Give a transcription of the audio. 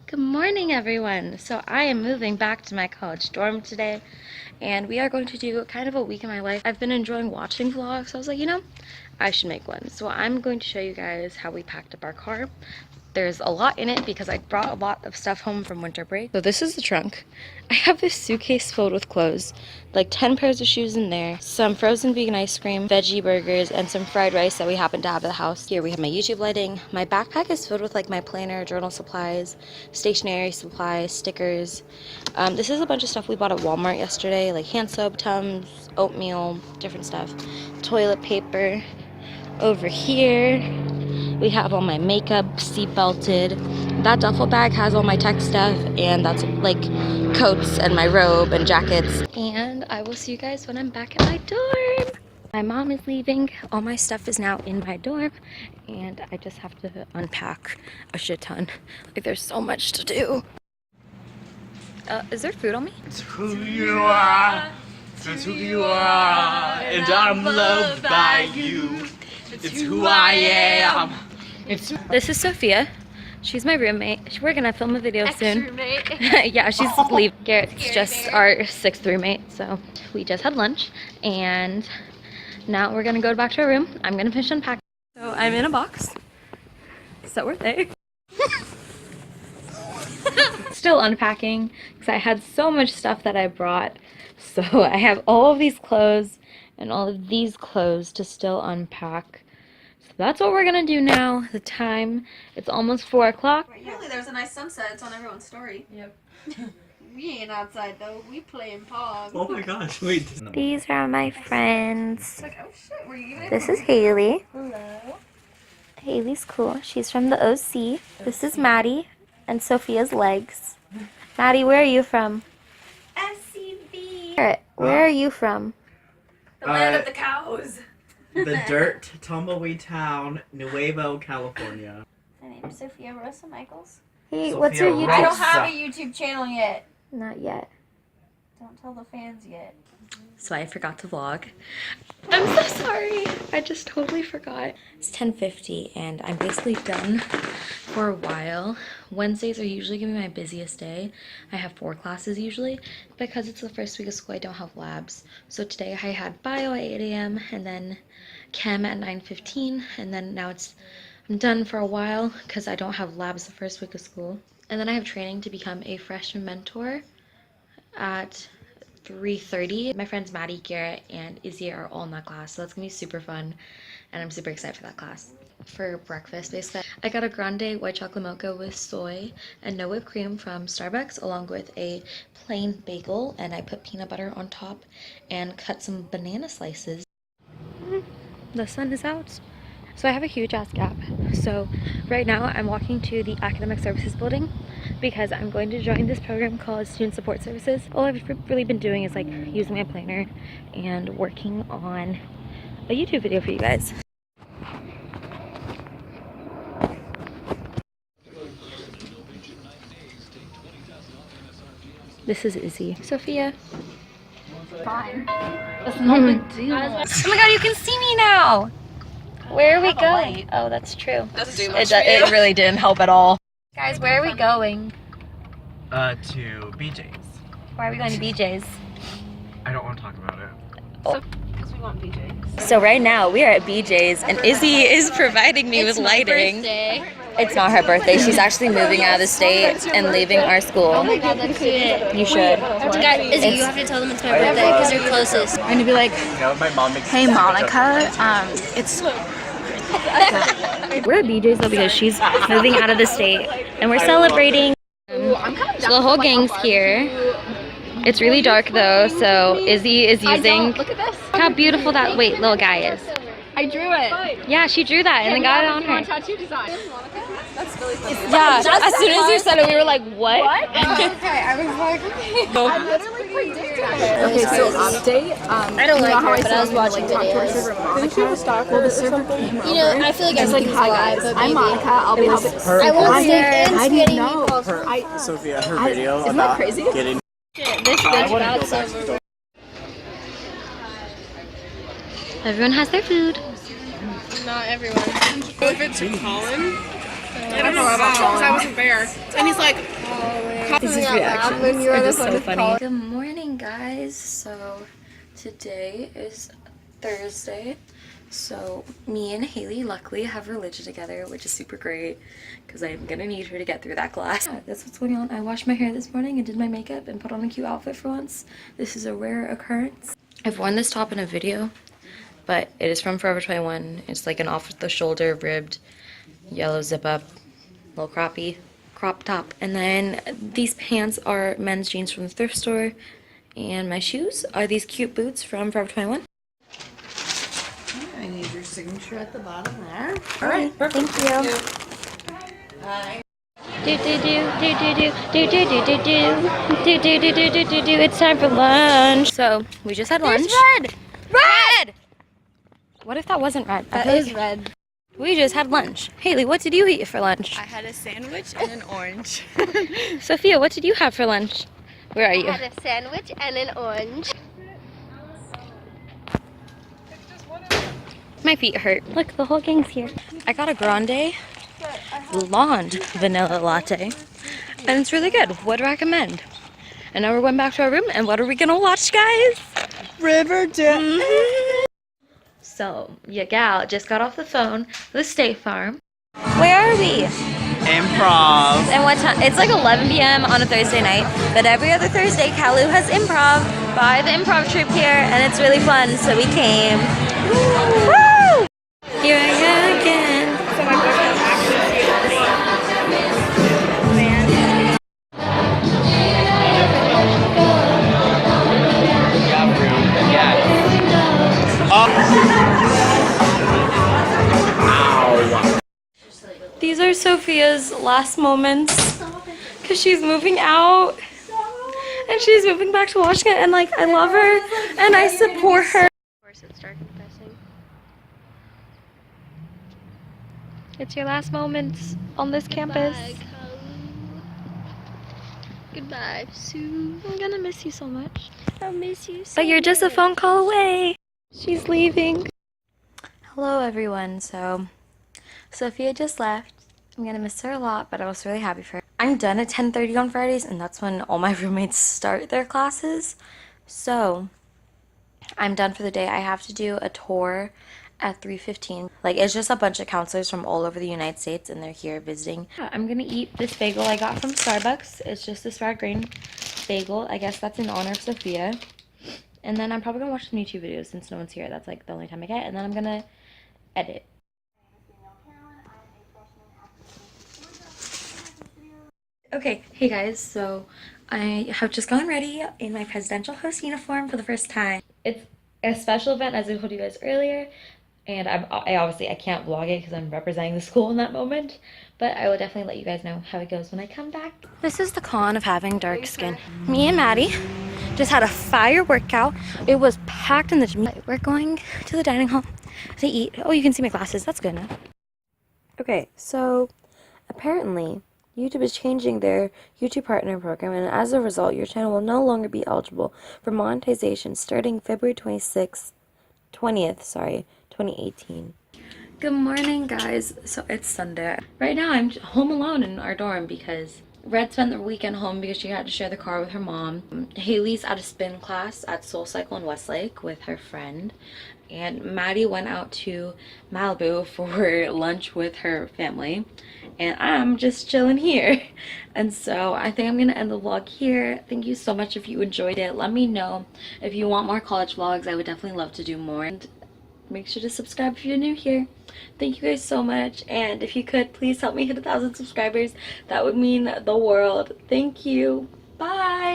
Good morning, everyone. So I am moving back to my college dorm today, and we are going to do kind of a week in my life. I've been enjoying watching vlogs, so I was like, I should make one. So I'm going to show you guys how we packed up our car. There's a lot in it because I brought a lot of stuff home from winter break. So this is the trunk. I have this suitcase filled with clothes, like 10 pairs of shoes in there, some frozen vegan ice cream, veggie burgers, and some fried rice that we happen to have at the house. Here we have my YouTube lighting. My backpack is filled with like my planner, journal supplies, stationery supplies, stickers. This is a bunch of stuff we bought at Walmart yesterday, like hand soap, Tums, oatmeal, different stuff, toilet paper. Over here we have all my makeup seat-belted. That duffel bag has all my tech stuff, and that's like coats and my robe and jackets. And I will see you guys when I'm back at my dorm. My mom is leaving. All my stuff is now in my dorm, and I just have to unpack a shit ton. Like, there's so much to do. Is there food on me? It's who you are. It's who you are. And I'm loved by you. It's who I am. This is Sophia. She's my roommate. We're gonna film a video soon. Ex-roommate. Yeah, she's leaving. Garrett's just our sixth roommate, so we just had lunch, and now we're gonna go back to our room. I'm gonna finish unpacking. So I'm in a box. So we're there. Still unpacking because I had so much stuff that I brought. So I have all of these clothes and all of these clothes to still unpack. So that's what we're gonna do now. The time, it's almost 4 o'clock. Apparently there's a nice sunset. It's on everyone's story. Yep. We ain't outside though. We playing pong. Oh my gosh, wait. These are my friends. Like, oh shit, were you gonna... This is Haley. Hello. Haley's cool. She's from the OC. This is Maddie and Sophia's legs. Maddie, where are you from? SCB. Garrett, where are you from? The land of the cows. The dirt, tumbleweed town, Nuevo, California. My name's Sophia Rosa Michaels. Hey, Sophia what's your Rosa. YouTube? I don't have a YouTube channel yet. Not yet. Don't tell the fans yet. So I forgot to vlog. I'm so sorry. I just totally forgot. It's 10:50 and I'm basically done for a while. Wednesdays are usually gonna be my busiest day. I have 4 classes usually. Because it's the first week of school, I don't have labs. So today I had bio at 8 a.m. and then chem at 9:15, and then now I'm done for a while because I don't have labs the first week of school. And then I have training to become a freshman mentor at 3:30. My friends Maddie, Garrett, and Izzy are all in that class, so that's gonna be super fun, and I'm super excited for that class. For breakfast, basically, I got a grande white chocolate mocha with soy and no whipped cream from Starbucks, along with a plain bagel, and I put peanut butter on top and cut some banana slices. The sun is out. So I have a huge ass gap. So right now I'm walking to the academic services building because I'm going to join this program called Student Support Services. All I've really been doing is like using my planner and working on a YouTube video for you guys. This is Izzy. Sophia. Fine. That's no big deal. Oh my god, you can see me now! Where are we going? Oh, that's true. Doesn't do much for you. It really didn't help at all. Guys, where are we going? To BJ's. Why are we going to BJ's? I don't want to talk about it. Because we want BJ's. So right now we are at BJ's and Izzy is providing me with lighting. It's not her birthday. She's actually moving out of the state and leaving our school. Oh my god, that's it. You should. Guys, Izzy, you have to tell them it's my birthday because they're closest. I'm gonna be like, You know, my mom makes hey Monica, it's We're at BJ's though because she's moving out of the state and we're celebrating. So the whole gang's here. It's really dark though, so Izzy is using. Look at this. Look how beautiful that little guy is. I drew it. Yeah, she drew that and then got it on her. Tattoo design. That's really funny. Yeah, as soon as you said it, we were like, what? Okay, I was like, okay. I literally predicted it. okay. So update. I don't like her, but I was watching videos. Well, the server came You know, I feel like It's like, everything's hi live, guys, but I'm maybe. Monica. I'll be helping. I won't stay in I spaghetti didn't know. meatballs. Sophia her video isn't that about crazy? getting. This I bitch want to got go back to some. the Everyone has their food. Not everyone. If it's Colin, I don't know about because I wasn't there. And he's like, This is reactions when you were are the just one so to funny. call. Good morning, guys. So today is Thursday. So me and Haley luckily have religion together, which is super great because I'm gonna need her to get through that class. Yeah, that's what's going on. I washed my hair this morning and did my makeup and put on a cute outfit for once. This is a rare occurrence. I've worn this top in a video, but it is from Forever 21. It's like an off-the-shoulder ribbed yellow zip-up, little croppy crop top. And then these pants are men's jeans from the thrift store, and my shoes are these cute boots from Forever 21. I need your signature at the bottom there. All right, perfect. Thank you. Bye. It's time for lunch. So we just had lunch. Red. Red. What if that wasn't red? That is red. We just had lunch. Haley, what did you eat for lunch? I had a sandwich and an orange. Sophia, what did you have for lunch? Where are you? I had a sandwich and an orange. My feet hurt. Look, the whole gang's here. I got a grande blonde vanilla latte, and it's really good. Would recommend. And now we're going back to our room, and what are we gonna watch, guys? Riverdale. So, your gal just got off the phone with State Farm. Where are we? Improv. And what time? It's like 11 p.m. on a Thursday night, but every other Thursday, Kalu has improv by the improv troupe here, and it's really fun, so we came. Woo! Here I am again. So my boyfriend actually These are Sophia's last moments because she's moving out and she's moving back to Washington, and like I love her and I support her. Of course, it's start confessing. It's your last moments on this campus. Bye, Kalu. Goodbye, Sue. I'm gonna miss you so much. I'll miss you so But you're just a much. phone call away. She's leaving. Hello everyone. So Sophia just left. I'm gonna miss her a lot, but I was really happy for her. I'm done at 10:30 on Fridays, and that's when all my roommates start their classes. So I'm done for the day. I have to do a tour at 3:15. Like, it's just a bunch of counselors from all over the United States, and they're here visiting. I'm gonna eat this bagel I got from Starbucks. It's just this fried grain bagel. I guess that's in honor of Sophia. And then I'm probably gonna watch some YouTube videos since no one's here. That's like the only time I get. And then I'm gonna edit. Okay, hey guys, so I have just gotten ready in my presidential host uniform for the first time. It's a special event, as I told you guys earlier, and I obviously can't vlog it because I'm representing the school in that moment, but I will definitely let you guys know how it goes when I come back. This is the con of having dark skin. Me and Maddie just had a fire workout. It was packed in the gym. We're going to the dining hall to eat. Oh, you can see my glasses. That's good enough. Okay, so apparently YouTube is changing their YouTube partner program, and as a result, your channel will no longer be eligible for monetization starting February 20th, 2018. Good morning, guys. So it's Sunday. Right now, I'm home alone in our dorm because Red spent the weekend home because she had to share the car with her mom. Haley's at a spin class at Soul Cycle in Westlake with her friend. And Maddie went out to Malibu for lunch with her family. And I'm just chilling here. And so I think I'm going to end the vlog here. Thank you so much if you enjoyed it. Let me know if you want more college vlogs. I would definitely love to do more. And make sure to subscribe if you're new here. Thank you guys so much. And if you could, please help me hit 1,000 subscribers. That would mean the world. Thank you. Bye.